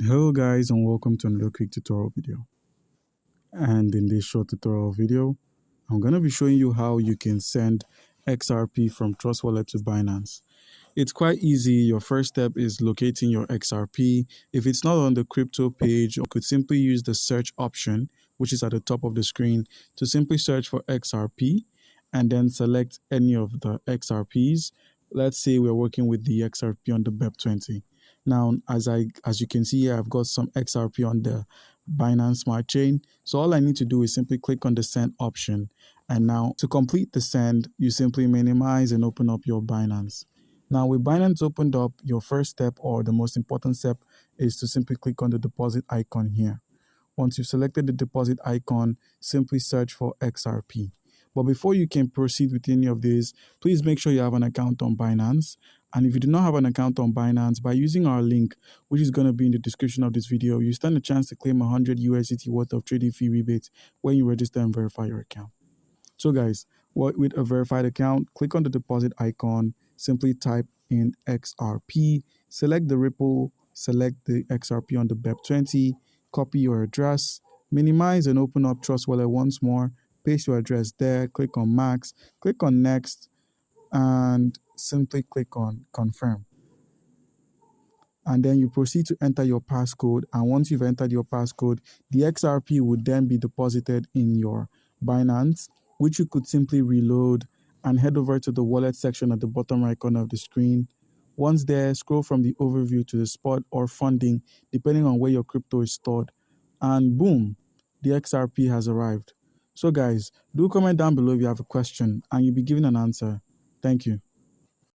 Hello guys, and welcome to another quick tutorial video. And in this short tutorial video, I'm going to be showing you how you can send XRP from Trust Wallet to Binance. It's quite easy. Your first step is locating your XRP. If it's not on the crypto page, you could simply use the search option, which is at the top of the screen, to simply search for XRP and then select any of the XRPs. Let's say we're working with the XRP on the BEP20. Now, as you can see here, I've got some XRP on the Binance Smart Chain. So all I need to do is simply click on the send option. And now to complete the send, you simply minimize and open up your Binance. Now with Binance opened up, your first step or the most important step is to simply click on the deposit icon here. Once you've selected the deposit icon, simply search for XRP. But before you can proceed with any of this, please make sure you have an account on Binance. And if you do not have an account on Binance, by using our link, which is going to be in the description of this video, you stand a chance to claim 100 USDT worth of trading fee rebates when you register and verify your account. So guys, with a verified account, click on the deposit icon, simply type in XRP, select the Ripple, select the XRP on the BEP20, copy your address, minimize and open up Trust Wallet once more, paste your address there, click on Max, click on Next, and simply click on Confirm. And then you proceed to enter your passcode. And once you've entered your passcode, the XRP would then be deposited in your Binance, which you could simply reload and head over to the wallet section at the bottom right corner of the screen. Once there, scroll from the overview to the spot or funding, depending on where your crypto is stored. And boom, the XRP has arrived. So guys, do comment down below if you have a question and you'll be given an answer. Thank you.